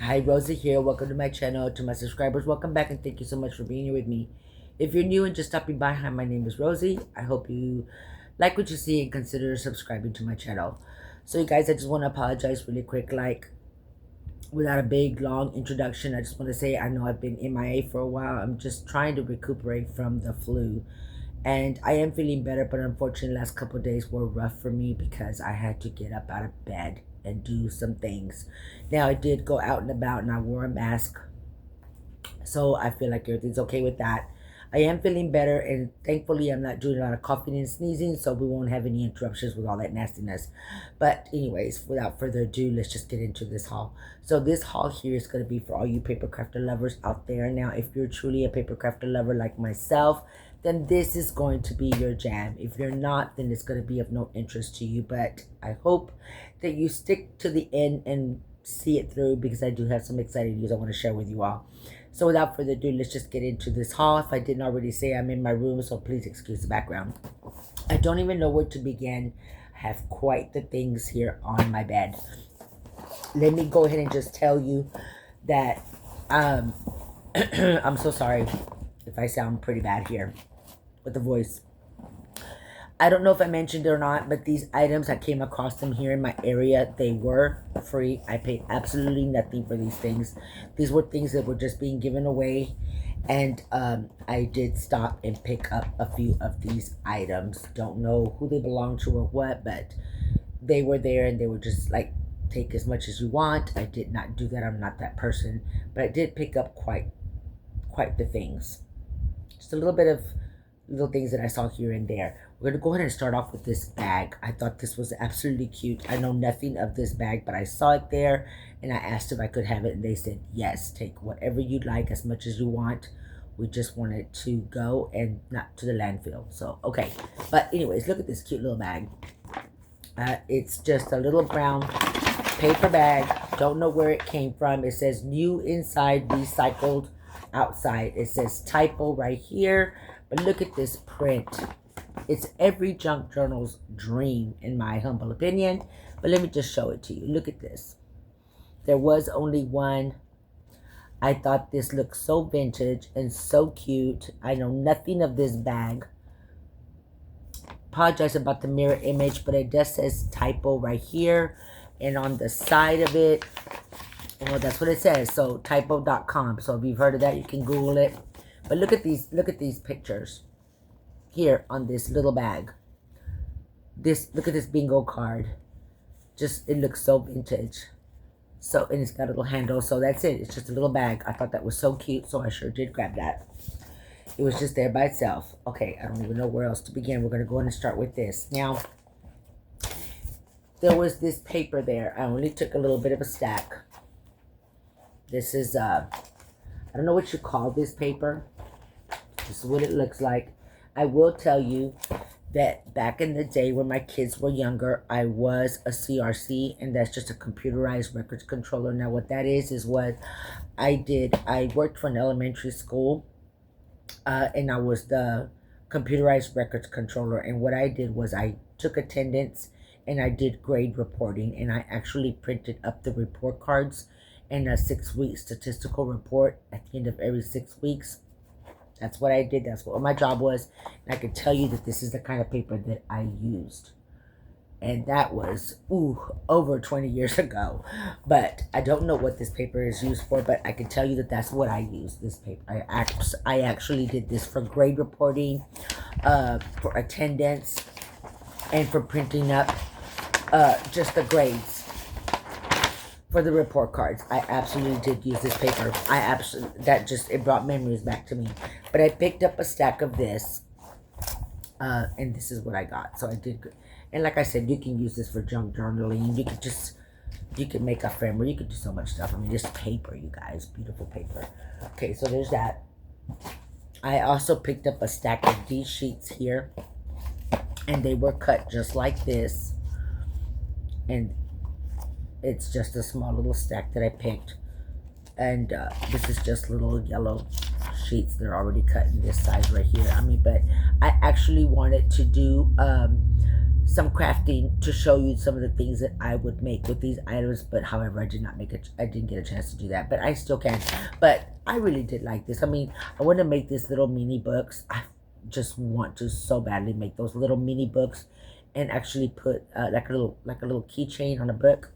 Hi, Rosie here. Welcome to my channel. To my subscribers, welcome back and thank you so much for being here with me. If you're new and just stopping by, hi, my name is Rosie. I hope you like what you see and consider subscribing to my channel. So you guys, I just want to apologize really quick, like without a big long introduction. I just want to say I know I've been MIA for a while. I'm just trying to recuperate from the flu. And I am feeling better, but unfortunately last couple of days were rough for me because I had to get up out of bed and do some things. Now I did go out and about and I wore a mask, so I feel like everything's okay with that. I am feeling better, and thankfully I'm not doing a lot of coughing and sneezing, so we won't have any interruptions with all that nastiness. But anyways, without further ado, let's just get into this haul. So this haul here is going to be for all you paper crafter lovers out there. Now, if you're truly a paper crafter lover like myself, then this is going to be your jam. If you're not, then it's going to be of no interest to you. But I hope that you stick to the end and see it through, because I do have some exciting news I want to share with you all. So without further ado, let's just get into this haul. If I didn't already say, I'm in my room, so please excuse the background. I don't even know where to begin. I have quite the things here on my bed. Let me go ahead and just tell you that I'm so sorry if I sound pretty bad here with the voice. I don't know if I mentioned it or not, but these items, I came across them here in my area. They were free. I paid absolutely nothing for these things. These were things that were just being given away. And I did stop and pick up a few of these items. Don't know who they belong to or what, but they were there and they were just like, take as much as you want. I did not do that. I'm not that person. But I did pick up quite the things. Just a little bit of little things that I saw here and there. We're going to go ahead and start off with this bag. I thought this was absolutely cute. I know nothing of this bag, but I saw it there and I asked if I could have it, and they said, yes, take whatever you'd like, as much as you want. We just want it to go and not to the landfill. So, okay. But anyways, look at this cute little bag. It's just a little brown paper bag. Don't know where it came from. It says new inside, recycled outside. It says typo right here. But look at this print. It's every junk journal's dream, in my humble opinion. But let me just show it to you. Look at this. There was only one. I thought this looked so vintage and so cute. I know nothing of this bag. Apologize about the mirror image, but it just says typo right here. And on the side of it, well, that's what it says. So typo.com. So if you've heard of that, you can Google it. But look at these pictures here on this little bag. Look at this bingo card. Just, it looks so vintage. So, and it's got a little handle. So that's it. It's just a little bag. I thought that was so cute, so I sure did grab that. It was just there by itself. Okay, I don't even know where else to begin. We're going to go in and start with this. Now, there was this paper there. I only took a little bit of a stack. This is, I don't know what you call this paper. This is what it looks like. I will tell you that back in the day when my kids were younger, I was a CRC, and that's just a computerized records controller. Now, what that is what I did. I worked for an elementary school, and I was the computerized records controller. And what I did was I took attendance and I did grade reporting, and I actually printed up the report cards and a 6-week statistical report at the end of every 6 weeks. That's what I did. That's what my job was. And I can tell you that this is the kind of paper that I used. And that was, over 20 years ago. But I don't know what this paper is used for, but I can tell you that that's what I used, this paper. I actually did this for grade reporting, for attendance, and for printing up just the grades. For the report cards, I absolutely did use this paper. It brought memories back to me. But I picked up a stack of this, and this is what I got. So I did, and like I said, you can use this for junk journaling. You can make a frame, or you could do so much stuff. I mean, just paper, you guys, beautiful paper. Okay, so there's that. I also picked up a stack of these sheets here, and they were cut just like this, and it's just a small little stack that I picked. And this is just little yellow sheets that are already cut in this size right here. I mean, but I actually wanted to do some crafting to show you some of the things that I would make with these items, but however, I didn't get a chance to do that, but I still can. But I really did like this. I mean, I want to make these little mini books. I just want to so badly make those little mini books and actually put like a little keychain on a book.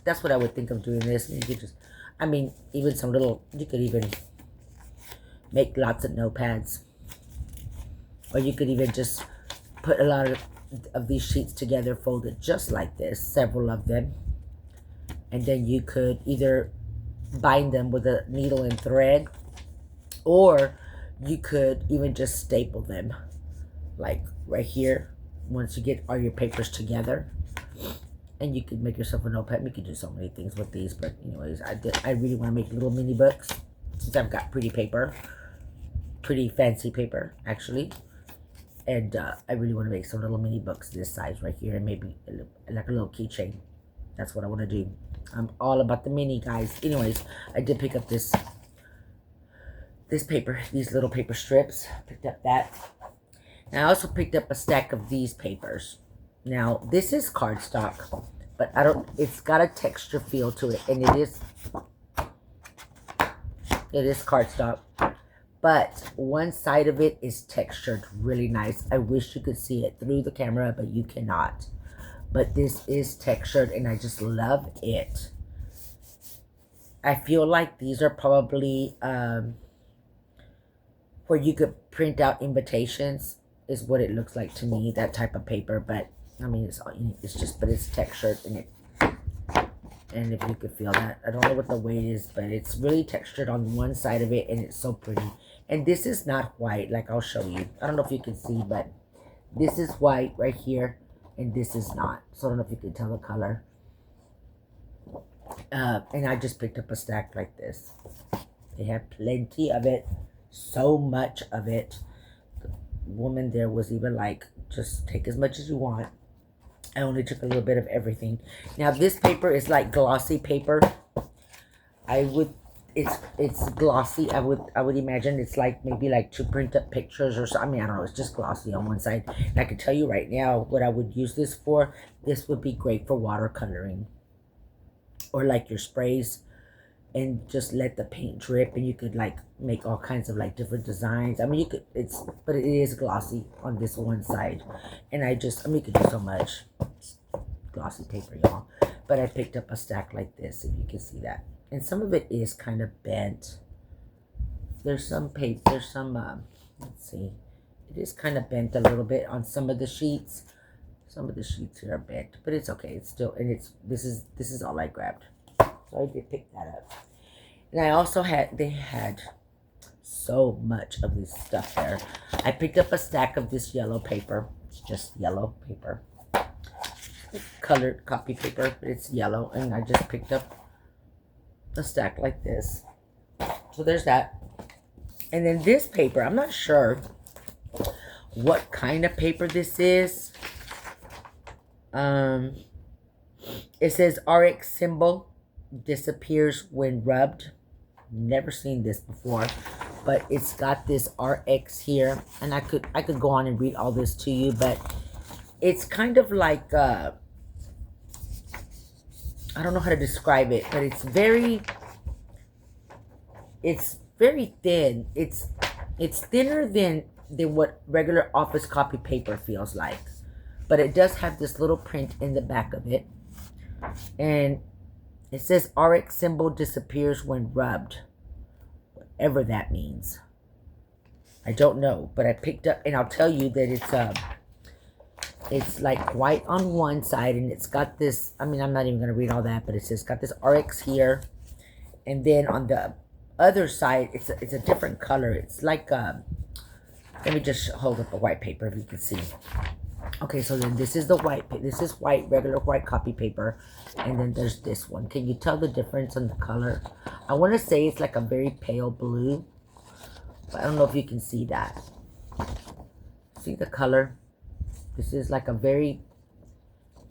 That's what I would think of doing this. And you could just, I mean, even some little, you could even make lots of notepads, or you could even just put a lot of these sheets together, folded just like this, several of them, and then you could either bind them with a needle and thread, or you could even just staple them, like right here, once you get all your papers together. And you could make yourself a notepad. You could do so many things with these, but anyways, I really want to make little mini books, since I've got pretty paper, pretty fancy paper actually. And I really want to make some little mini books this size right here, and maybe like a little keychain. That's what I want to do. I'm all about the mini, guys. Anyways, I did pick up this paper, these little paper strips. Picked up that. And I also picked up a stack of these papers. Now, this is cardstock, but it's got a texture feel to it, and it is cardstock. But one side of it is textured really nice. I wish you could see it through the camera, but you cannot. But this is textured, and I just love it. I feel like these are probably where you could print out invitations, is what it looks like to me, that type of paper. But I mean, but it's textured, and if you could feel that, I don't know what the weight is, but it's really textured on one side of it, and it's so pretty. And this is not white, like I'll show you. I don't know if you can see, but this is white right here, and this is not. So I don't know if you can tell the color. And I just picked up a stack like this. They have plenty of it, so much of it. The woman there was even like, just take as much as you want. I only took a little bit of everything. Now this paper is like glossy paper. It's glossy. I would imagine it's like maybe like to print up pictures or something. I mean, I don't know. It's just glossy on one side. And I can tell you right now what I would use this for. This would be great for watercoloring, or like your sprays, and just let the paint drip, and you could like make all kinds of like different designs. I mean, you could, but it is glossy on this one side, and I mean, you could do so much. It's glossy paper, y'all. But I picked up a stack like this, and you can see that. And some of it is kind of bent. There's some paper, let's see. It is kind of bent a little bit on some of the sheets. Some of the sheets here are bent, but it's okay. It's still, and this is all I grabbed. So I did pick that up. And I also they had so much of this stuff there. I picked up a stack of this yellow paper. It's just yellow paper. It's colored copy paper, but it's yellow. And I just picked up a stack like this. So there's that. And then this paper, I'm not sure what kind of paper this is. It says RX symbol disappears when rubbed. Never seen this before, but it's got this RX here, and I could go on and read all this to you, but it's kind of like I don't know how to describe it, but it's very thin. It's thinner than what regular office copy paper feels like, but it does have this little print in the back of it, and it says RX symbol disappears when rubbed. Whatever that means. I don't know, but I picked up, and I'll tell you that it's like white on one side, and it's got this, I mean, I'm not even going to read all that, but it's got this RX here, and then on the other side, it's a different color. It's like, let me just hold up a white paper if you can see. Okay, so then this is the white, this is white, regular white copy paper, and then there's this one. Can you tell the difference in the color? I want to say it's like a very pale blue, but I don't know if you can see that. See the color? This is like a very,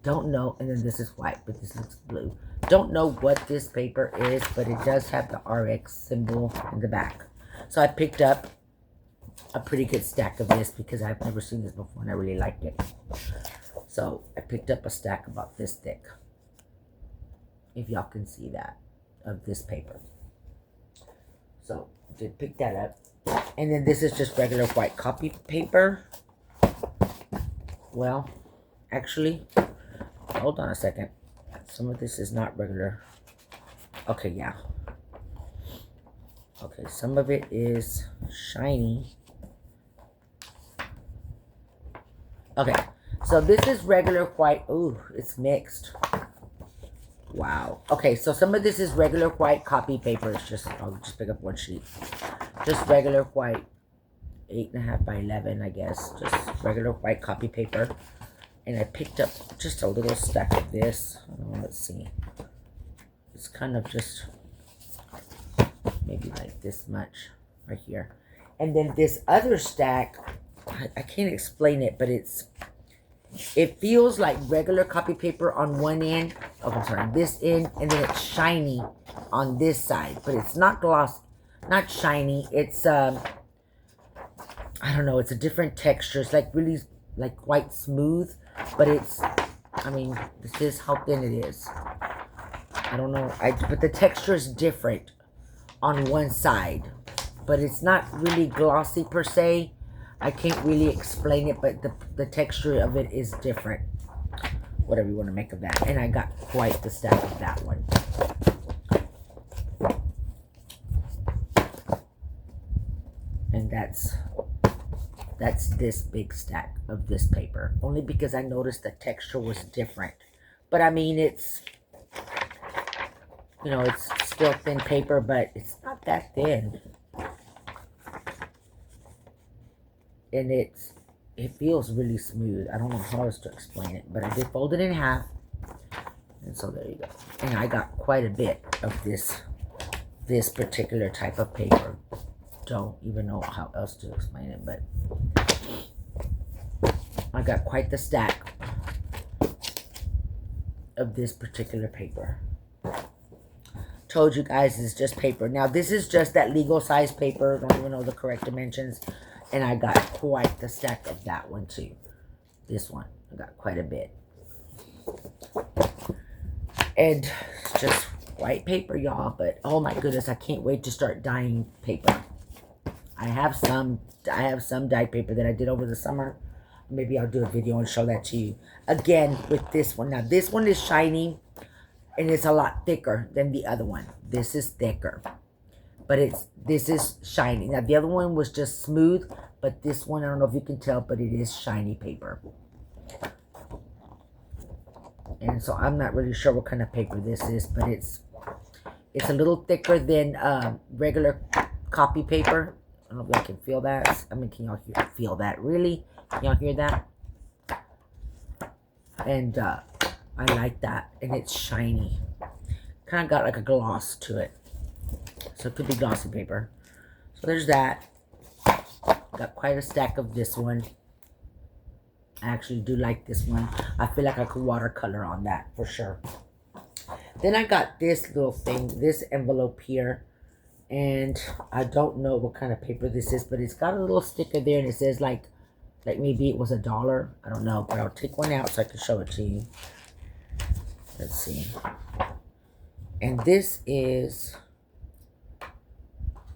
don't know, and then this is white, but this looks blue. Don't know what this paper is, but it does have the RX symbol in the back. So I picked up a pretty good stack of this because I've never seen this before and I really liked it. So I picked up a stack about this thick, if y'all can see that, of this paper. So did pick that up. And then this is just regular white copy paper. Well, actually, hold on a second. Some of this is not regular. Okay, yeah. Okay, some of it is shiny. Okay, so this is regular white. Ooh, it's mixed. Wow. Okay, so some of this is regular white copy paper. It's just, I'll just pick up one sheet. Just regular white, 8.5 by 11, I guess. Just regular white copy paper. And I picked up just a little stack of this. Let's see. It's kind of just maybe like this much right here. And then this other stack, I can't explain it, but it feels like regular copy paper on one end. Oh, I'm sorry, this end, and then it's shiny on this side, but it's not gloss, not shiny. It's I don't know. It's a different texture. It's like really like quite smooth, but it's. I mean, this is how thin it is. I don't know. But the texture is different on one side, but it's not really glossy per se. I can't really explain it, but the texture of it is different. Whatever you want to make of that. And I got quite the stack of that one. And that's this big stack of this paper. Only because I noticed the texture was different. But I mean, it's, you know, it's still thin paper, but it's not that thin. And it feels really smooth. I don't know how else to explain it, but I did fold it in half. And so there you go. And I got quite a bit of this particular type of paper. Don't even know how else to explain it, but I got quite the stack of this particular paper. Told you guys it's just paper. Now this is just that legal size paper. Don't even know the correct dimensions. And I got quite the stack of that one too. This one. I got quite a bit. And it's just white paper, y'all. But oh my goodness, I can't wait to start dyeing paper. I have some dyed paper that I did over the summer. Maybe I'll do a video and show that to you. Again, with this one. Now this one is shiny. And it's a lot thicker than the other one. This is thicker. But this is shiny. Now, the other one was just smooth. But this one, I don't know if you can tell, but it is shiny paper. And so, I'm not really sure what kind of paper this is. But it's a little thicker than regular copy paper. I don't know if y'all can feel that. I mean, can y'all feel that? Really? Can y'all hear that? And I like that. And it's shiny. Kind of got like a gloss to it. So it could be glossy paper. So there's that. Got quite a stack of this one. I actually do like this one. I feel like I could watercolor on that for sure. Then I got this little thing. This envelope here. And I don't know what kind of paper this is. But it's got a little sticker there. And it says like maybe it was $1. I don't know. But I'll take one out so I can show it to you. Let's see. And this is,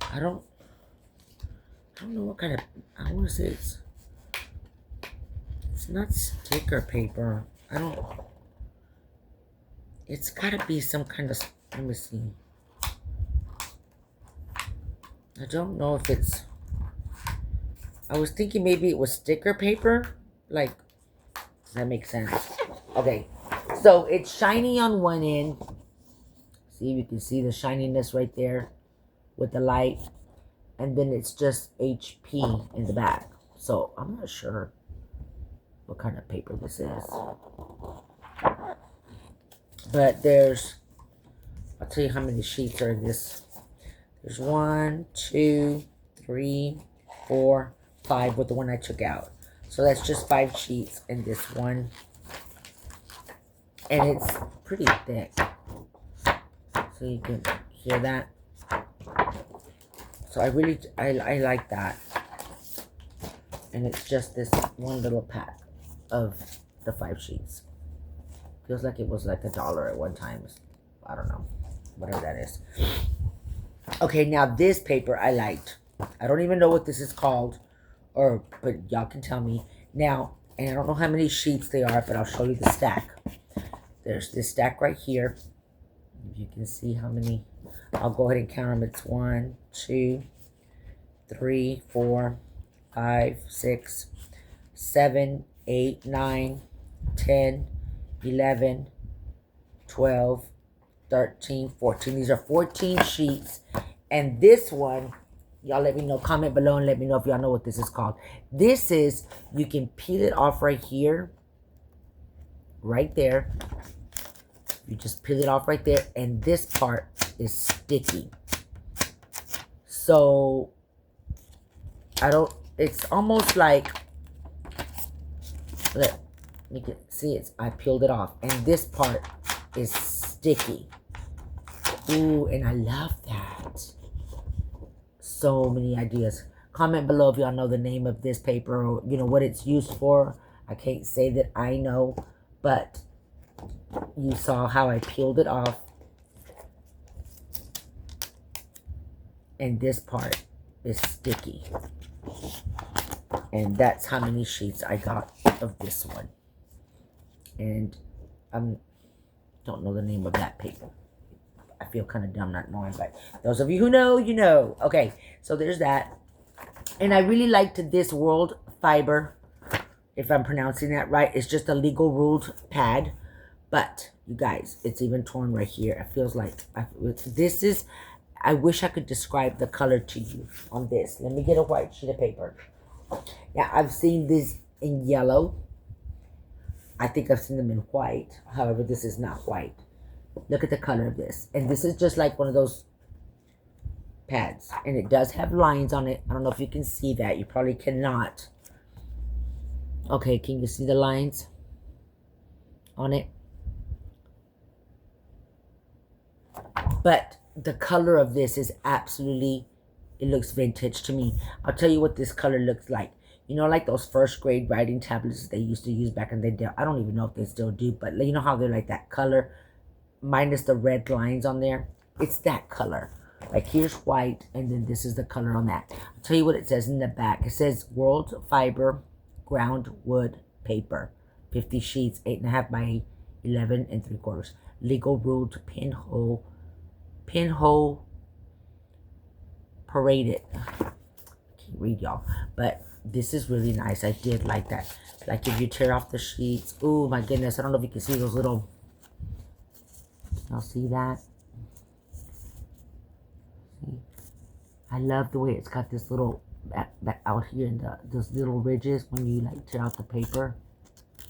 I don't know what kind of, I want to say it's not sticker paper. It's got to be some kind of, let me see. I don't know if it's, I was thinking maybe it was sticker paper. Like, does that make sense? Okay. So it's shiny on one end. See, you can see the shininess right there with the light. And then it's just HP in the back. So I'm not sure what kind of paper this is. But I'll tell you how many sheets are in this. There's 1, 2, 3, 4, 5 with the one I took out. So that's just 5 sheets in this one. And it's pretty thick. So you can hear that. So I like that. And it's just this one little pack of the 5 sheets. Feels like it was like $1 at one time. I don't know. Whatever that is. Okay, now this paper I liked. I don't even know what this is called. But y'all can tell me. Now, and I don't know how many sheets they are, but I'll show you the stack. There's this stack right here. If you can see how many. I'll go ahead and count them. It's 1, 2, 3, 4, 5, 6, 7, 8, 9, 10, 11, 12, 13, 14. These are 14 sheets. And this one, y'all let me know. Comment below and let me know if y'all know what this is called. This is, you can peel it off right here. Right there. You just peel it off right there. And this part is sticky. So, it's almost like, look, you can see it. I peeled it off. And this part is sticky. Ooh, and I love that. So many ideas. Comment below if y'all know the name of this paper or, you know, what it's used for. I can't say that I know, but you saw how I peeled it off. And this part is sticky. And that's how many sheets I got of this one. And I don't know the name of that paper. I feel kind of dumb not knowing, but those of you who know, you know. Okay, so there's that. And I really liked this World Fiber, if I'm pronouncing that right. It's just a legal ruled pad. But, you guys, it's even torn right here. It feels like, this is, I wish I could describe the color to you on this. Let me get a white sheet of paper. Now, I've seen this in yellow. I think I've seen them in white. However, this is not white. Look at the color of this. And this is just like one of those pads. And it does have lines on it. I don't know if you can see that. You probably cannot. Okay, can you see the lines on it? But the color of this is absolutely, it looks vintage to me. I'll tell you what this color looks like. You know, like those first grade writing tablets they used to use back in the day. I don't even know if they still do, but you know how they're like that color minus the red lines on there? It's that color. Like here's white, and then this is the color on that. I'll tell you what it says in the back. It says World Fiber Ground Wood Paper. 50 sheets, 8.5 by 11 3/4. Legal ruled pinhole paraded. Can't read, y'all. But this is really nice. I did like that. Like if you tear off the sheets. Oh my goodness. I don't know if you can see those little. Y'all see that? See? I love the way it's got this little back out here in those little ridges when you like tear out the paper.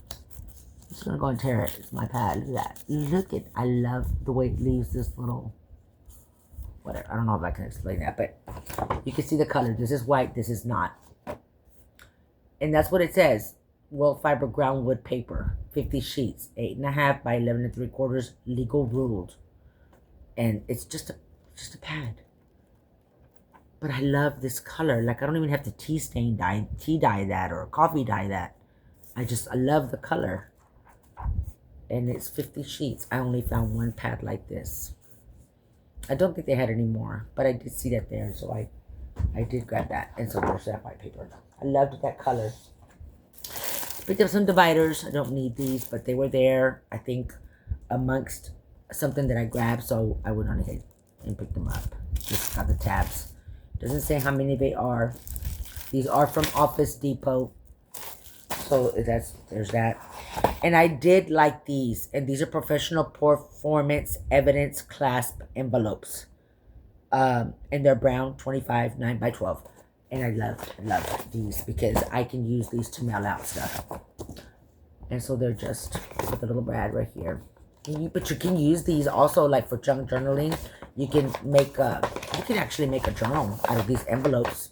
I'm just gonna go and tear it. It's my pad. Look at that. Look at. I love the way it leaves this little. Whatever. I don't know if I can explain that, but you can see the color. This is white. This is not. And that's what it says. World Fiber Ground Wood Paper. 50 sheets. 8.5 by 11 3/4. Legal ruled. And it's just a pad. But I love this color. Like I don't even have to tea dye that or coffee dye that. I love the color. And it's 50 sheets. I only found one pad like this. I don't think they had any more, but I did see that there, so I did grab that. And so there's that white paper. I loved that color. Picked up some dividers. I don't need these, but they were there, I think, amongst something that I grabbed, so I went on ahead and picked them up. Just got the tabs. Doesn't say how many they are. These are from Office Depot. So there's that. And I did like these. And these are professional performance evidence clasp envelopes. And they're brown, 25, 9 by 12. And I love these because I can use these to mail out stuff. And so they're just with a little brad right here. But you can use these also like for junk journaling. You can actually make a journal out of these envelopes.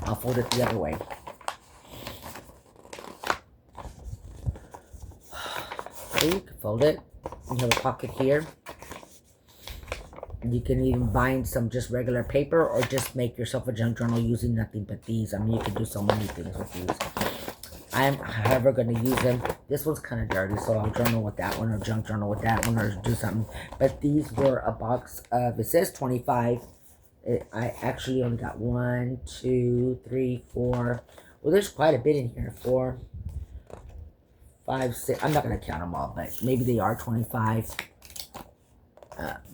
I'll fold it the other way. Okay, you can fold it. You have a pocket here. You can even bind some just regular paper or just make yourself a junk journal using nothing but these. I mean, you can do so many things with these. I'm, however, going to use them. This one's kind of dirty, so I'll journal with that one, or junk journal with that one, or do something. But these were a box of, it says 25. I actually only got 1, 2, 3, 4. Well, there's quite a bit in here. 4, 5, 6. I'm not going to count them all, but maybe they are 25.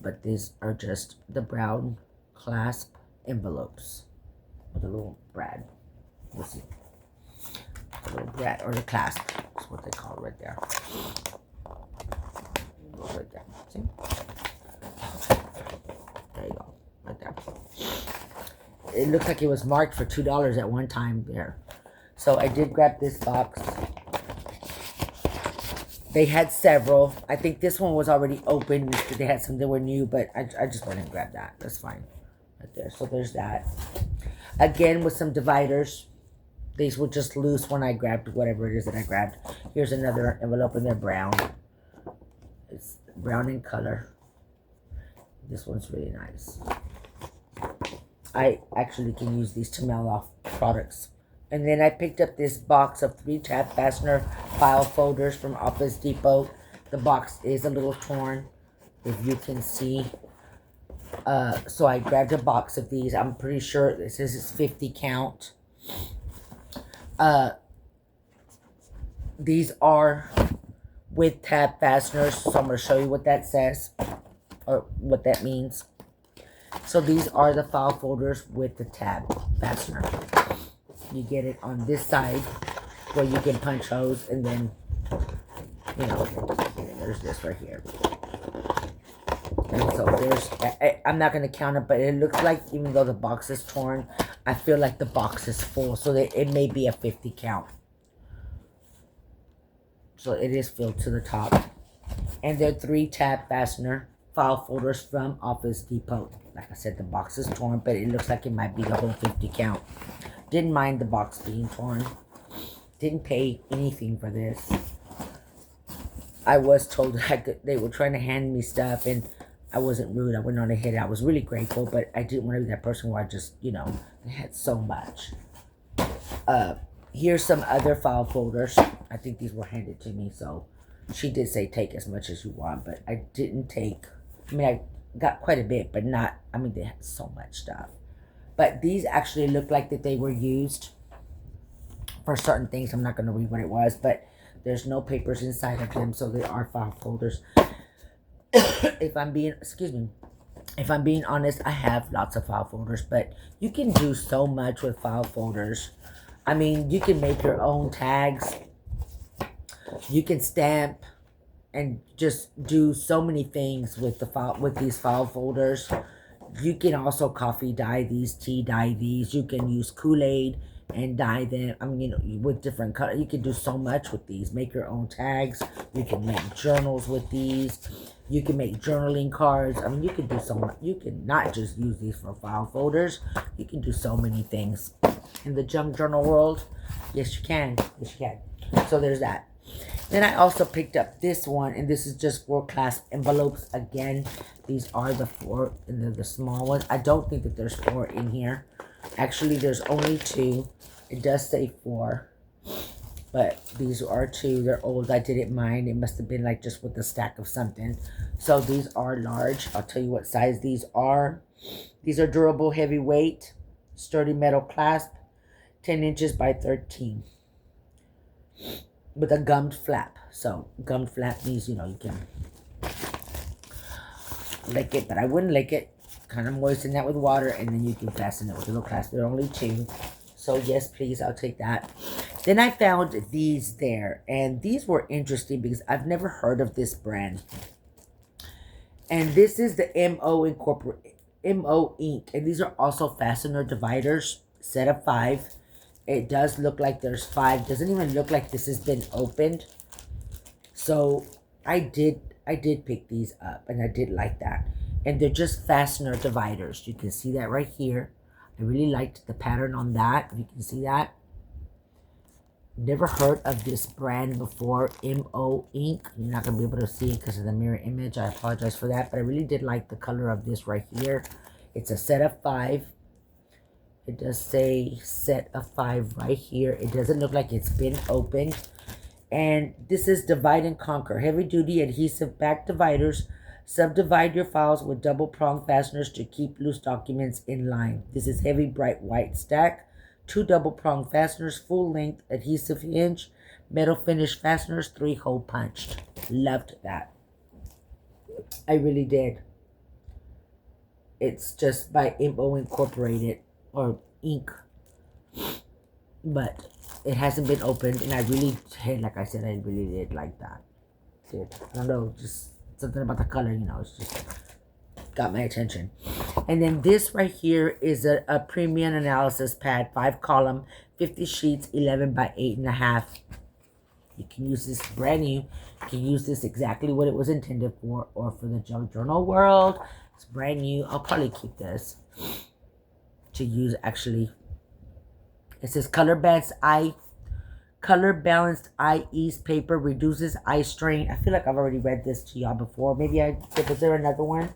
But these are just the brown clasp envelopes with a little brad. Let's see. A little brad, or the clasp. That's what they call it right there. Right there. See? There you go. Right there. It looks like it was marked for $2 at one time there. So I did grab this box. They had several. I think this one was already open. They had some that were new, but I just went and grabbed that. That's fine. Right there. So there's that. Again, with some dividers. These were just loose when I grabbed whatever it is that I grabbed. Here's another envelope, and they're brown. It's brown in color. This one's really nice. I actually can use these to mail off products. And then I picked up this box of 3 tab fastener file folders from Office Depot. The box is a little torn, if you can see. So I grabbed a box of these. I'm pretty sure it says it's 50 count. These are with tab fasteners, so I'm going to show you what that says, or what that means. So these are the file folders with the tab fastener. You get it on this side where you can punch holes, and then, you know, there's this right here. And so there's, I'm not going to count it, but it looks like, even though the box is torn, I feel like the box is full, so that it may be a 50 count. So it is filled to the top. And they're 3 tab fastener file folders from Office Depot. Like I said, the box is torn, but it looks like it might be the whole 50 count. Didn't mind the box being torn. Didn't pay anything for this. I was told that they were trying to hand me stuff, and I wasn't rude. I went on ahead. I was really grateful, but I didn't want to be that person where I just, you know, I had so much. Here's some other file folders. I think these were handed to me, so she did say take as much as you want, but I didn't take. I mean, I got quite a bit, but not, I mean, they had so much stuff. But these actually look like that they were used for certain things. I'm not going to read what it was, but there's no papers inside of them, so they are file folders. If I'm being, excuse me, if I'm being honest, I have lots of file folders, but you can do so much with file folders. I mean, you can make your own tags. You can stamp and just do so many things with the file, with these file folders. You can also coffee dye these, tea dye these. You can use Kool-Aid and dye them. I mean, you know, with different colors. You can do so much with these. Make your own tags. You can make journals with these. You can make journaling cards. I mean, you can do so much. You can not just use these for file folders. You can do so many things. In the junk journal world, yes, you can. Yes, you can. So there's that. Then I also picked up this one, and this is just 4 clasp envelopes. Again, these are the 4, and they're the small ones. I don't think that there's 4 in here. Actually, there's only 2. It does say 4, but these are 2. They're old. I didn't mind. It must have been like just with a stack of something. So these are large. I'll tell you what size these are. These are durable, heavyweight, sturdy metal clasp, 10 inches by 13. With a gummed flap. So gummed flap means, you know, you can lick it, but I wouldn't lick it. Kind of moisten that with water, and then you can fasten it with a little clasp. There are only 2. So yes, please, I'll take that. Then I found these there, and these were interesting because I've never heard of this brand. And this is the MO Inc. And these are also fastener dividers, set of 5. It does look like there's 5. Doesn't even look like this has been opened. So I did pick these up, and I did like that. And they're just fastener dividers. You can see that right here. I really liked the pattern on that. You can see that. Never heard of this brand before, MO Inc. You're not going to be able to see it because of the mirror image. I apologize for that. But I really did like the color of this right here. It's a set of 5. It does say set of 5 right here. It doesn't look like it's been opened. And this is divide and conquer. Heavy duty adhesive back dividers. Subdivide your files with double prong fasteners to keep loose documents in line. This is heavy bright white stack. 2 double prong fasteners, full length adhesive hinge, metal finish fasteners, 3 hole punched. Loved that. I really did. It's just by Imbo Incorporated or Inc. But it hasn't been opened, and I really, like I said, I really did like that. I don't know, just something about the color, you know, it's just got my attention. And then this right here is a premium analysis pad, 5 column, 50 sheets, 11 by 8.5. You can use this brand new. You can use this exactly what it was intended for, or for the junk journal world. It's brand new. I'll probably keep this to use actually. It says color balanced eye ease paper reduces eye strain. I feel like I've already read this to y'all before. Maybe was there another one?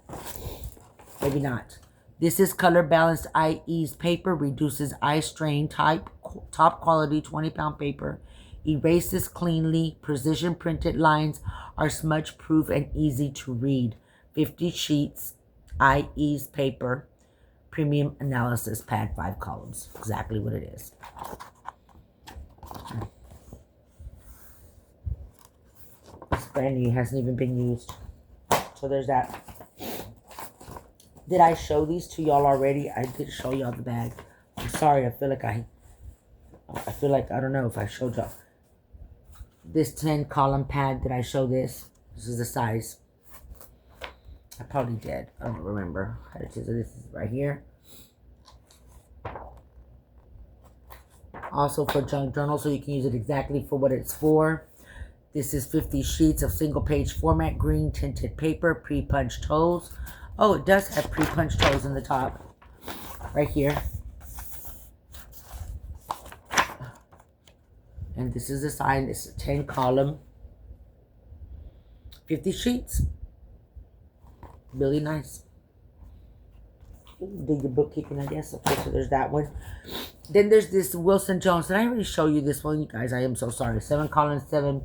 Maybe not. This is color balanced eye ease paper reduces eye strain type, top quality 20-pound paper. Erases cleanly. Precision printed lines are smudge proof and easy to read. 50 sheets, eye ease paper, premium analysis pad, 5 columns. Exactly what it is. It's brand new, hasn't even been used. So there's that. Did I show these to y'all already? I did show y'all the bag. I'm sorry, I feel like I don't know if I showed y'all. This 10 column pad, did I show this? This is the size. I probably did. I don't remember. So this is right here. Also for junk journal, so you can use it exactly for what it's for. This is 50 sheets of single page format, green tinted paper, pre-punched holes. Oh, it does have pre-punched holes in the top. Right here. And this is the sign. It's a 10 column. 50 sheets. Really nice. Dig your bookkeeping, I guess. Okay, so there's that one. Then there's this Wilson Jones. Did I already show you this one, you guys? I am so sorry. 7 columns, 7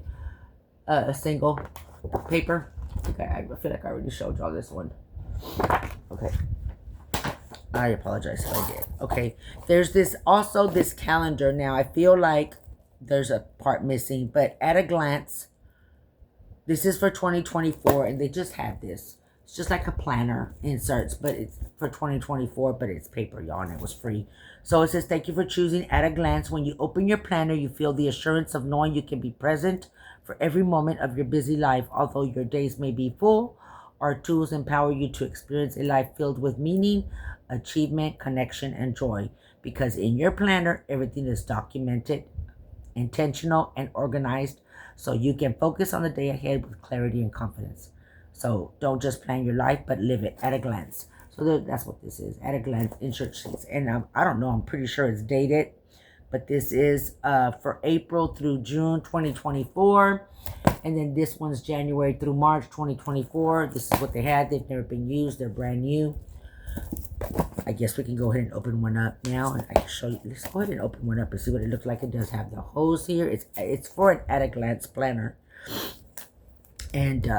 single paper. Okay, I feel like I already showed y'all this one. Okay. I apologize if I did. Okay. There's this calendar. Now, I feel like there's a part missing, but at a glance, this is for 2024, and they just have this. It's just like a planner inserts, but it's for 2024, but it's paper, y'all, and it was free. So it says, thank you for choosing At a Glance. When you open your planner, you feel the assurance of knowing you can be present for every moment of your busy life. Although your days may be full, our tools empower you to experience a life filled with meaning, achievement, connection, and joy. Because in your planner, everything is documented, intentional, and organized, so you can focus on the day ahead with clarity and confidence. So don't just plan your life, but live it at a glance. So that's what this is, At a Glance insert sheets. And I don't know, I'm pretty sure it's dated, but this is for April through June 2024. And then this one's January through March 2024. This is what they had. They've never been used. They're brand new. I guess we can go ahead and open one up now, and I can show you. Let's go ahead and open one up and see what it looks like. It does have the hose here. It's for an At a Glance planner. And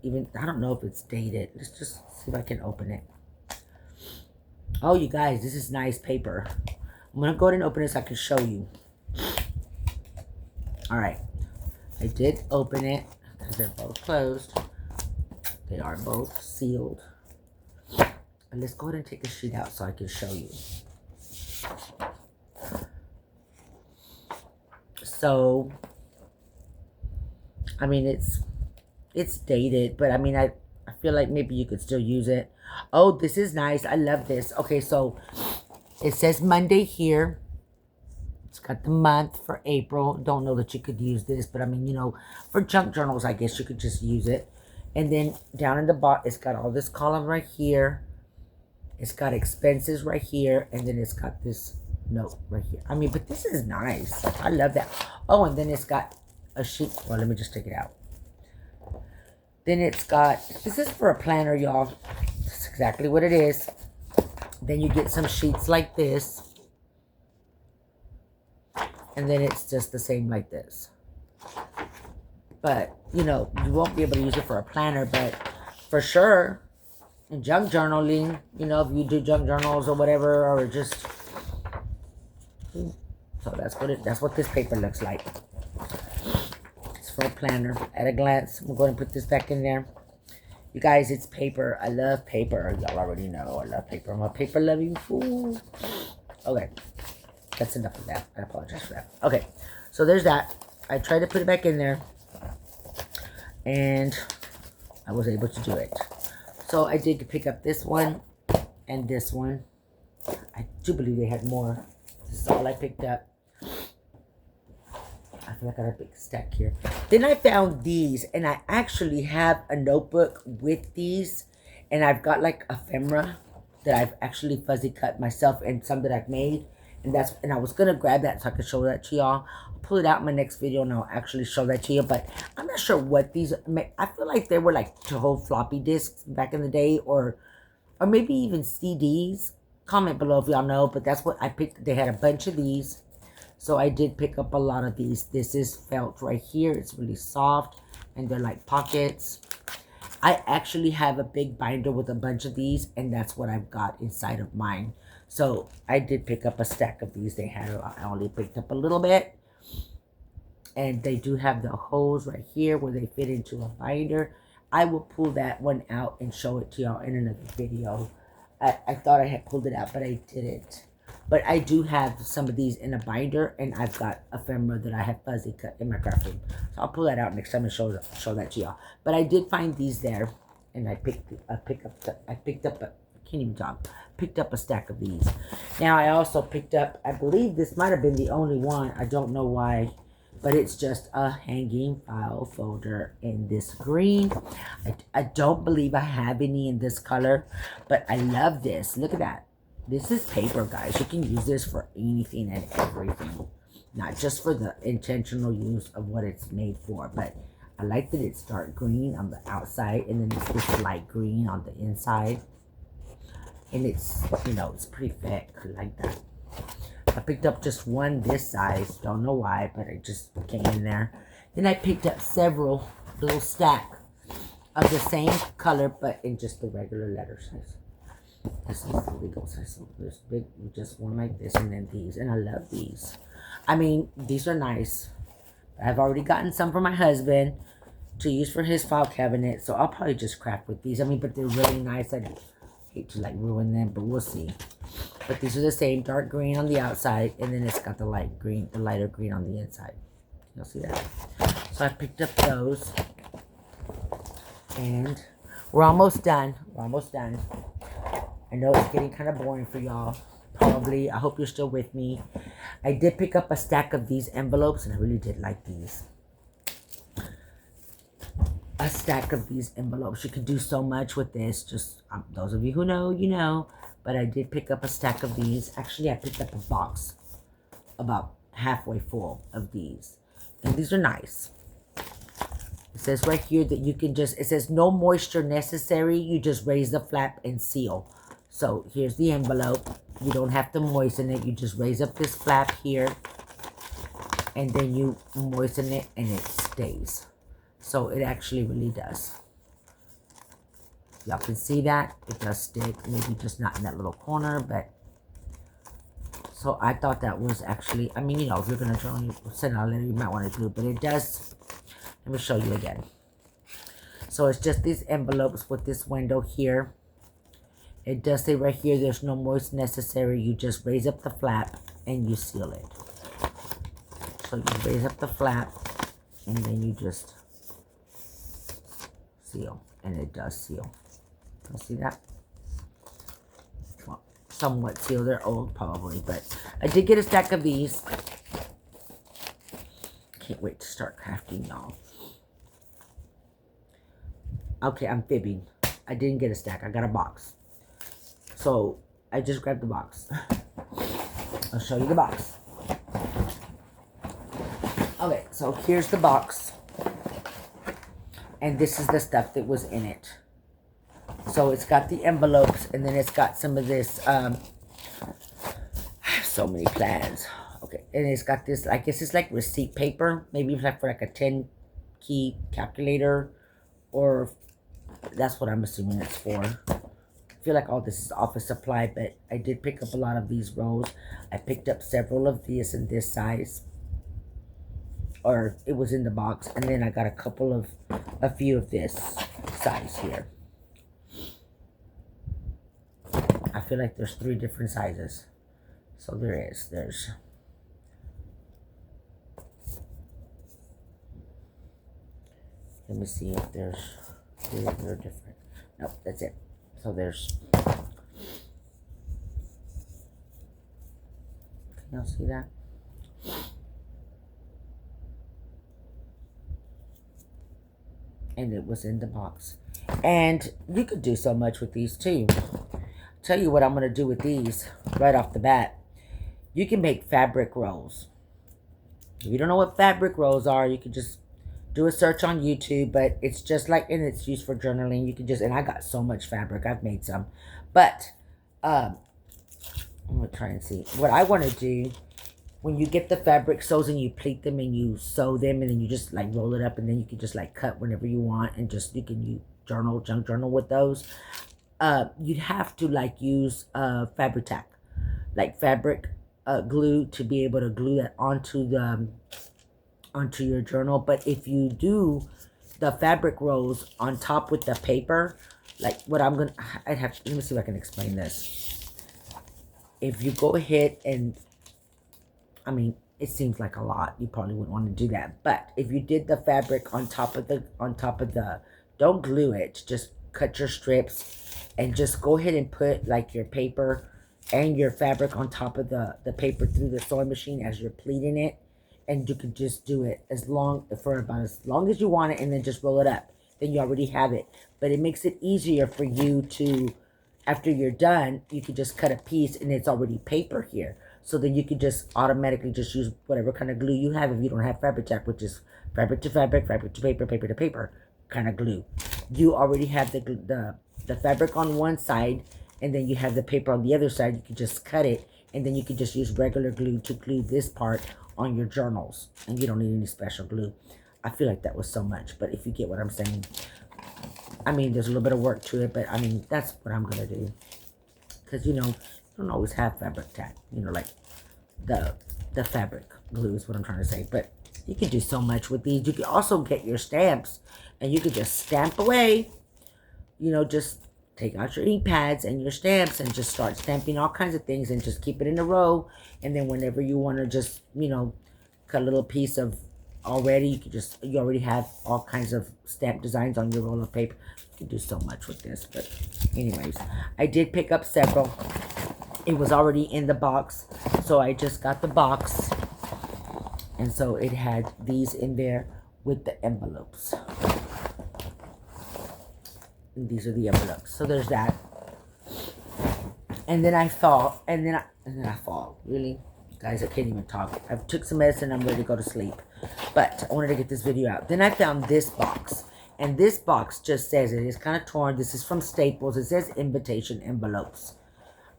even, I don't know if it's dated. Let's just see if I can open it. Oh, you guys, this is nice paper. I'm going to go ahead and open this so I can show you. All right. I did open it because they're both closed. They are both sealed. And let's go ahead and take the sheet out so I can show you. So, I mean, it's dated, but I mean, I feel like maybe you could still use it. Oh, this is nice. I love this. Okay, so it says Monday here. It's got the month for April. Don't know that you could use this, but I mean, you know, for junk journals, I guess you could just use it. And then down in the bottom, it's got all this column right here. It's got expenses right here, and then it's got this note right here. I mean, but this is nice. I love that. Oh, and then it's got a sheet. Well, let me just take it out. Then it's got, this is for a planner, y'all. That's exactly what it is. Then you get some sheets like this. And then it's just the same like this. But, you know, you won't be able to use it for a planner, but for sure, in junk journaling, you know, if you do junk journals or whatever, or just... So that's what this paper looks like. It's for a planner. At a glance, I'm going to put this back in there. You guys, it's paper. I love paper. Y'all already know I love paper. I'm a paper loving fool. Okay. That's enough of that. I apologize for that. Okay. So there's that. I tried to put it back in there. And I was able to do it. So I did pick up this one and this one. I do believe they had more. This is all I picked up. I feel like I got a big stack here. Then I found these, and I actually have a notebook with these, and I've got like ephemera that I've actually fuzzy cut myself and some that I've made, and I was gonna grab that so I could show that to y'all. I'll pull it out in my next video and I'll actually show that to you, but I'm not sure what these. I feel like they were like to hold floppy disks back in the day, or maybe even CDs. Comment below if y'all know, but that's what I picked. They had a bunch of these. So I did pick up a lot of these. This is felt right here. It's really soft. And they're like pockets. I actually have a big binder with a bunch of these. And that's what I've got inside of mine. So I did pick up a stack of these. They had, I only picked up a little bit. And they do have the holes right here where they fit into a binder. I will pull that one out and show it to y'all in another video. I thought I had pulled it out, but I didn't. But I do have some of these in a binder, and I've got ephemera that I have fuzzy cut in my craft room. So I'll pull that out next time and show that to y'all. But I did find these there, and I picked up a stack of these. Now I also picked up, I believe this might have been the only one. I don't know why, but it's just a hanging file folder in this green. I don't believe I have any in this color, but I love this. Look at that. This is paper, guys. You can use this for anything and everything. Not just for the intentional use of what it's made for, but I like that it's dark green on the outside and then it's this light green on the inside. And it's, you know, it's pretty thick. I like that. I picked up just one this size. Don't know why, but it just came in there. Then I picked up several little stack of the same color, but in just the regular letter size. This is the legal size. So there's big, just one like this, and then these. And I love these. I mean, these are nice. I've already gotten some for my husband to use for his file cabinet, so I'll probably just craft with these. I mean, but they're really nice. I hate to like ruin them, but we'll see. But these are the same, dark green on the outside, and then it's got the light green, the lighter green on the inside. You'll see that. So I picked up those, and we're almost done. We're almost done. I know it's getting kind of boring for y'all, probably. I hope you're still with me. I did pick up a stack of these envelopes, and I really did like these. A stack of these envelopes. You can do so much with this. Just, those of you who know, you know. But I did pick up a stack of these. Actually, I picked up a box about halfway full of these. And these are nice. It says right here that you can just, it says no moisture necessary. You just raise the flap and seal. So here's the envelope. You don't have to moisten it. You just raise up this flap here. And then you moisten it and it stays. So it actually really does. Y'all can see that. It does stick. Maybe just not in that little corner, but... So I thought that was actually... I mean, you know, if you're going to join, send out a letter, you might want to do it. But it does... Let me show you again. So it's just these envelopes with this window here. It does say right here, there's no moist necessary. You just raise up the flap and you seal it. So you raise up the flap and then you just seal. And it does seal. You see that? Well, somewhat sealed. They're old probably, but I did get a stack of these. Can't wait to start crafting, y'all. Okay, I'm fibbing. I didn't get a stack. I got a box. So, I just grabbed the box. I'll show you the box. Okay, so here's the box. And this is the stuff that was in it. So it's got the envelopes, and then it's got some of this, I have so many plans. Okay, and it's got this, I guess it's like receipt paper, maybe like for like a 10 key calculator, or that's what I'm assuming it's for. I feel like all this is office supply, but I did pick up a lot of these rolls. I picked up several of these in this size, or it was in the box, and then I got a few of this size here. I feel like there's 3 different sizes. So there's, let me see if there's 3 that are different. Nope, that's it. So there's, can y'all see that? And it was in the box. And you could do so much with these too. Tell you what I'm going to do with these right off the bat. You can make fabric rolls. If you don't know what fabric rolls are, you can just do a search on YouTube, but it's just like, and it's used for journaling. You can just, and I got so much fabric, I've made some. But I'm going to try and see. What I want to do, when you get the fabric sews and you pleat them and you sew them, and then you just like roll it up, and then you can just like cut whenever you want, and just, you can use junk journal with those. You'd have to like use fabric tack, like fabric glue, to be able to glue that onto the onto your journal. But if you do the fabric rolls on top with the paper, like what I'm gonna, I'd have to, let me see if I can explain this. If you go ahead and, I mean, it seems like a lot, you probably wouldn't want to do that, but if you did the fabric on top of the, don't glue it, just cut your strips and just go ahead and put like your paper and your fabric on top of the paper through the sewing machine as you're pleating it. And you could just do it for about as long as you want it, and then just roll it up. Then you already have it. But it makes it easier for you to, after you're done, you could just cut a piece and it's already paper here. So then you could just automatically just use whatever kind of glue you have if you don't have fabric tack, which is fabric to fabric, fabric to paper, paper to paper kind of glue. You already have the fabric on one side, and then you have the paper on the other side. You can just cut it, and then you can just use regular glue to glue this part on your journals, and you don't need any special glue. I feel like that was so much, but if you get what I'm saying. I mean, there's a little bit of work to it, but I mean, that's what I'm gonna do. Because, you know, you don't always have fabric tack, you know, like the fabric glue is what I'm trying to say. But you can do so much with these. You can also get your stamps, and you can just stamp away, you know, just take out your ink pads and your stamps and just start stamping all kinds of things, and just keep it in a row. And then whenever you want to just, you know, cut a little piece of already, you can just, you already have all kinds of stamp designs on your roll of paper. You can do so much with this. But anyways, I did pick up several. It was already in the box, so I just got the box, and so it had these in there with the envelopes. And these are the envelopes. So there's that. And then I thought, and then I fall. Really? Guys, I can't even talk. I took some medicine. I'm ready to go to sleep. But I wanted to get this video out. Then I found this box. And this box just says, it is kind of torn. This is from Staples. It says invitation envelopes.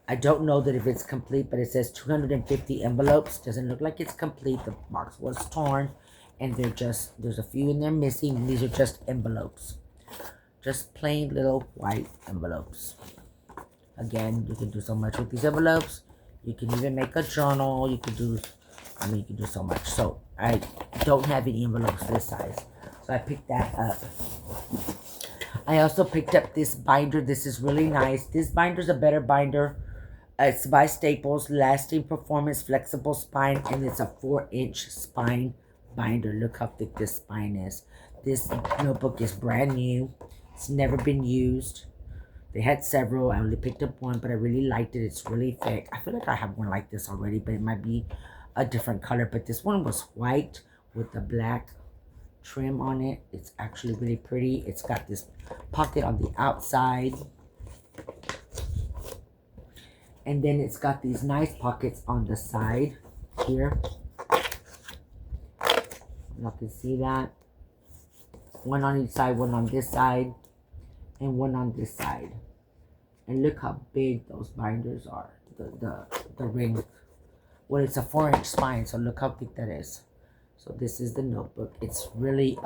I don't know that if it's complete, but it says 250 envelopes. Doesn't look like it's complete. The box was torn. And they're just, there's a few in there missing. These are just envelopes. Just plain little white envelopes. Again, you can do so much with these envelopes. You can even make a journal. You can do, I mean, you can do so much. So I don't have any envelopes this size, so I picked that up. I also picked up this binder. This is really nice. This binder is a better binder. It's by Staples, Lasting Performance Flexible Spine, and it's a 4-inch spine binder. Look how thick this spine is. This notebook is brand new. It's never been used. They had several. I only picked up one, but I really liked it. It's really thick. I feel like I have one like this already, but it might be a different color. But this one was white with the black trim on it. It's actually really pretty. It's got this pocket on the outside. And then it's got these nice pockets on the side here. Y'all can see that. One on each side, one on this side, and one on this side. And look how big those binders are. The ring. Well, it's a 4-inch spine, so look how thick that is. So this is the notebook. It's really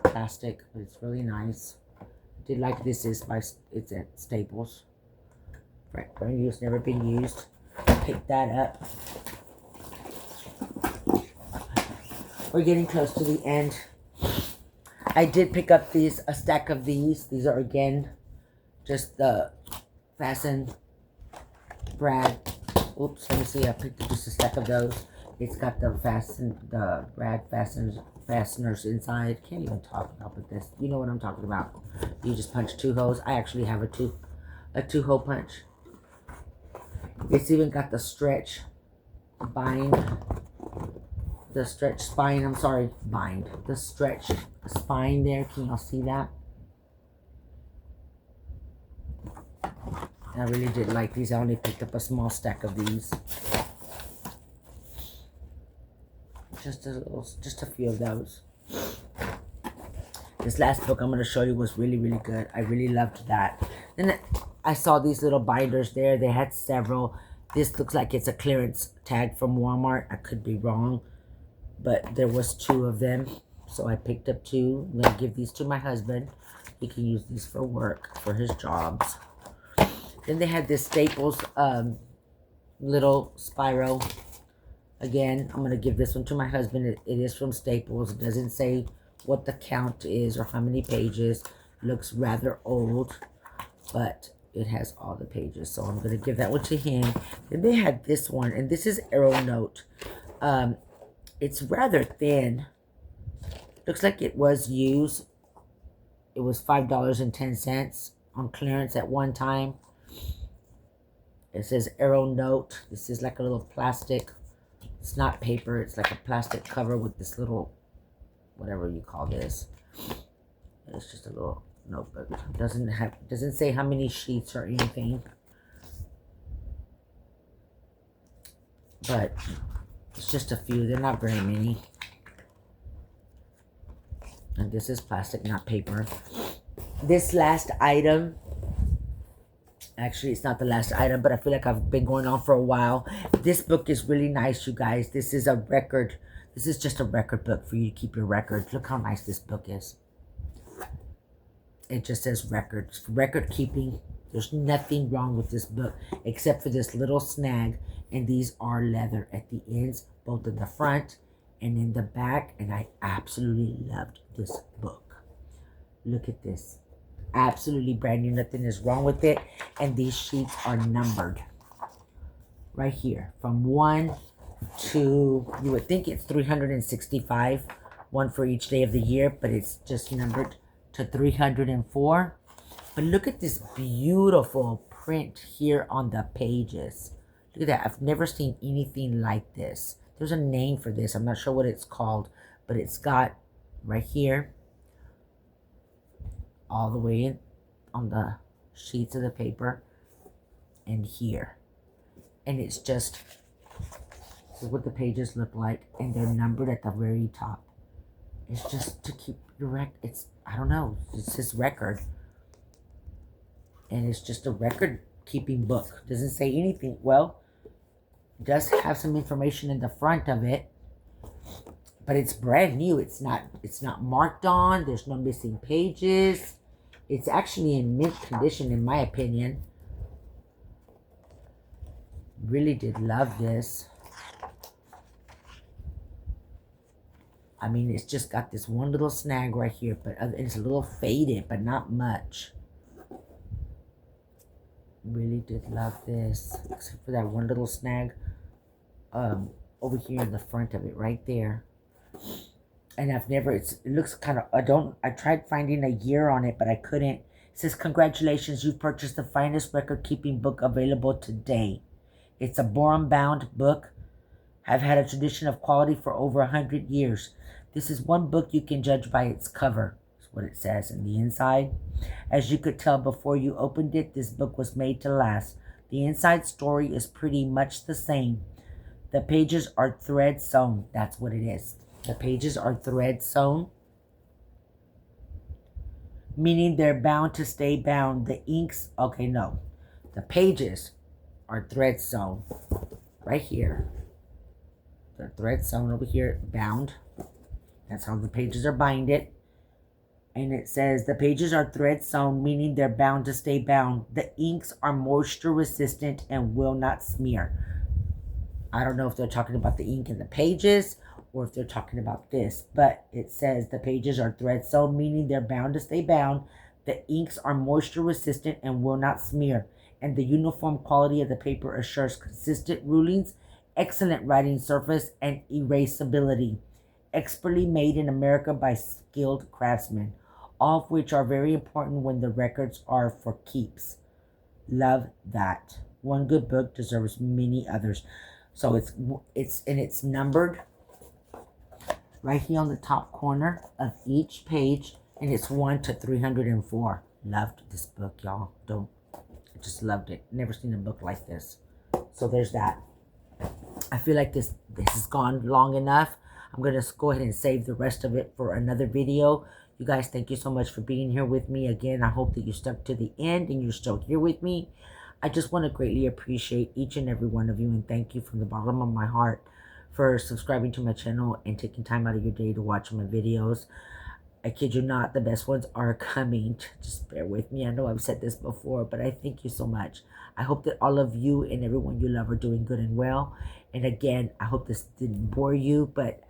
plastic, but it's really nice. I did like this is by, it's at Staples. Brand new, it's never been used. Pick that up. We're getting close to the end. I did pick up a stack of these. These are again just the fasten brad. Oops, let me see. I picked up just a stack of those. It's got the brad fasteners inside. Can't even talk about this. You know what I'm talking about. You just punch 2 holes. I actually have a 2-hole punch. It's even got the stretch bind. The stretch spine, I'm sorry, bind. The stretch spine there. Can y'all see that? I really did like these. I only picked up a small stack of these. Just a few of those. This last book I'm going to show you was really, really good. I really loved that. Then I saw these little binders there. They had several. This looks like it's a clearance tag from Walmart. I could be wrong, but there was 2 of them. So I picked up 2. I'm going to give these to my husband. He can use these for work, for his jobs. Then they had this Staples little Spyro. Again, I'm going to give this one to my husband. It is from Staples. It doesn't say what the count is or how many pages. Looks rather old, but it has all the pages. So I'm going to give that one to him. Then they had this one, and this is Arrow Note. It's rather thin. Looks like it was used. It was $5.10 on clearance at one time. It says Arrow Note. This is like a little plastic. It's not paper. It's like a plastic cover with this little, whatever you call this. It's just a little notebook. Doesn't say how many sheets or anything. But it's just a few. They're not very many. And this is plastic, not paper. This last item, actually, it's not the last item, but I feel like I've been going on for a while. This book is really nice, you guys. This is a record. This is just a record book for you to keep your records. Look how nice this book is. It just says records. Record keeping. There's nothing wrong with this book except for this little snag. And these are leather at the ends, both in the front and in the back. And I absolutely loved this book. Look at this. Absolutely brand new. Nothing is wrong with it. And these sheets are numbered. Right here. From 1 to, you would think it's 365. One for each day of the year. But it's just numbered to 304. But look at this beautiful print here on the pages. Look at that. I've never seen anything like this. There's a name for this. I'm not sure what it's called. But it's got right here, all the way in on the sheets of the paper, and here. And it's just, this is what the pages look like. And they're numbered at the very top. It's just to keep your it's, I don't know. It's this record. And it's just a record keeping book. Doesn't say anything. Well, it does have some information in the front of it, but it's brand new. It's not marked on. There's no missing pages. It's actually in mint condition, in my opinion. Really did love this. I mean, it's just got this one little snag right here, but it's a little faded, but not much. Really did love this, except for that one little snag over here in the front of it, right there. And I've never, it looks kind of, I tried finding a year on it, but I couldn't. It says, congratulations, you've purchased the finest record-keeping book available today. It's a boron-bound book. I've had a tradition of quality for over 100 years. This is one book you can judge by its cover, is what it says in the inside. As you could tell before you opened it, this book was made to last. The inside story is pretty much the same. The pages are thread sewn. That's what it is. The pages are thread sewn, meaning they're bound to stay bound. The inks, okay, no. The pages are thread sewn. right here. The thread sewn over here, bound. That's how the pages are binded. And it says the pages are thread sewn, meaning they're bound to stay bound. The inks are moisture resistant and will not smear. I don't know if they're talking about the ink in the pages or if they're talking about this, but it says the pages are thread sewn, meaning they're bound to stay bound. The inks are moisture resistant and will not smear. And the uniform quality of the paper assures consistent rulings, excellent writing surface, and erasability. Expertly made in America by skilled craftsmen, all of which are very important when the records are for keeps. Love that. One good book deserves many others. So it's numbered right here on the top corner of each page, and it's 1 to 304. Loved this book, y'all. I just loved it. Never seen a book like this. So there's that. I feel like this has gone long enough. I'm going to go ahead and save the rest of it for another video. You guys, thank you so much for being here with me. Again, I hope that you stuck to the end and you're still here with me. I just want to greatly appreciate each and every one of you, and thank you from the bottom of my heart for subscribing to my channel and taking time out of your day to watch my videos. I kid you not, the best ones are coming. Just bear with me. I know I've said this before, but I thank you so much. I hope that all of you and everyone you love are doing good and well. And again, I hope this didn't bore you, but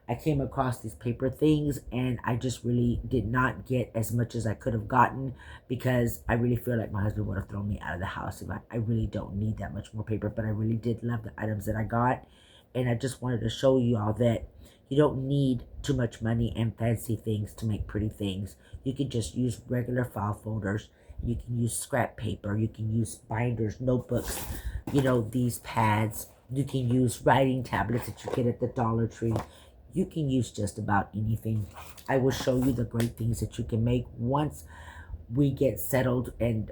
I came across these paper things and I just really did not get as much as I could have gotten, because I really feel like my husband would have thrown me out of the house if I really don't need that much more paper. But I really did love the items that I got, and I just wanted to show you all that you don't need too much money and fancy things to make pretty things. You can just use regular file folders. You can use scrap paper. You can use binders, notebooks, these pads. You can use writing tablets that you get at the Dollar Tree. You can use just about anything. I will show you the great things that you can make once we get settled. And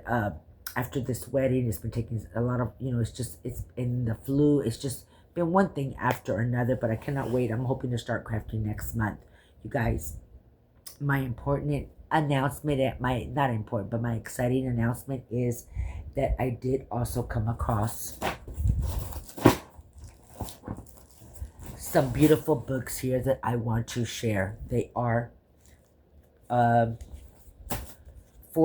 after this wedding, it's been taking a lot of, it's in the flu. It's just been one thing after another, but I cannot wait. I'm hoping to start crafting next month. You guys, my important announcement, not important, but my exciting announcement is that I did also come across some beautiful books here that I want to share. They are 4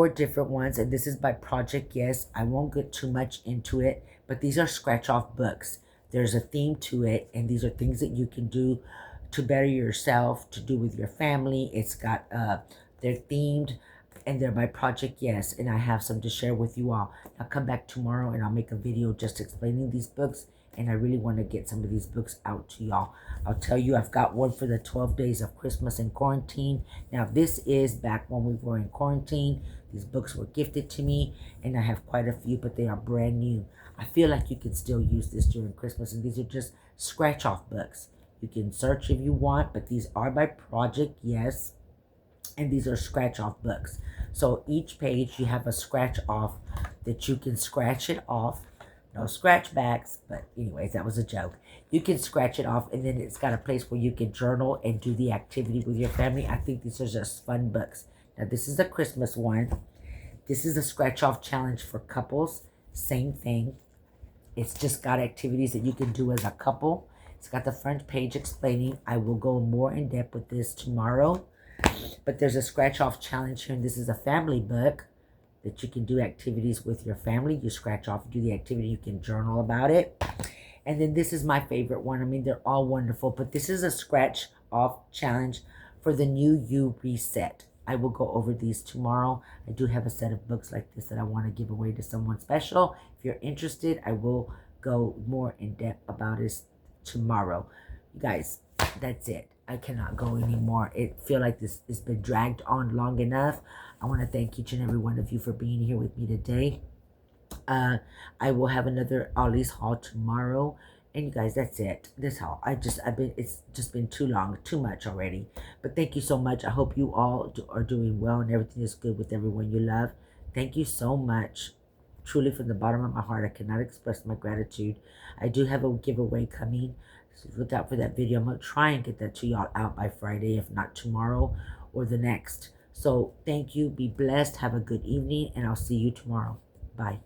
different ones, and this is by Project Yes. I won't get too much into it, but these are scratch-off books. There's a theme to it, and these are things that you can do to better yourself, to do with your family. It's got, they're themed, and they're by Project Yes, and I have some to share with you all. I'll come back tomorrow, and I'll make a video just explaining these books, and I really want to get some of these books out to y'all. I'll tell you, I've got one for the 12 days of Christmas in quarantine. Now, this is back when we were in quarantine. These books were gifted to me, and I have quite a few, but they are brand new. I feel like you can still use this during Christmas, and these are just scratch-off books. You can search if you want, but these are by Project Yes, and these are scratch-off books. So each page, you have a scratch-off that you can scratch it off. No scratch backs, but anyways, that was a joke. You can scratch it off, and then it's got a place where you can journal and do the activity with your family. I think these are just fun books. Now, this is the Christmas one. This is a scratch-off challenge for couples. Same thing. It's just got activities that you can do as a couple. It's got the front page explaining. I will go more in depth with this tomorrow. But there's a scratch-off challenge here, and this is a family book that you can do activities with your family. You scratch off, do the activity, you can journal about it. And then this is my favorite one. I mean, they're all wonderful, but this is a scratch off challenge for the New You Reset. I will go over these tomorrow. I do have a set of books like this that I want to give away to someone special. If you're interested, I will go more in depth about it tomorrow. You guys, that's it. I cannot go anymore. It feel like this has been dragged on long enough. I want to thank each and every one of you for being here with me today. I will have another Ollie's haul tomorrow. And you guys, that's it. This haul. It's just been too long, too much already. But thank you so much. I hope you all are doing well and everything is good with everyone you love. Thank you so much. Truly, from the bottom of my heart, I cannot express my gratitude. I do have a giveaway coming. So look out for that video. I'm going to try and get that to y'all out by Friday, if not tomorrow or the next. So thank you. Be blessed. Have a good evening, and I'll see you tomorrow. Bye.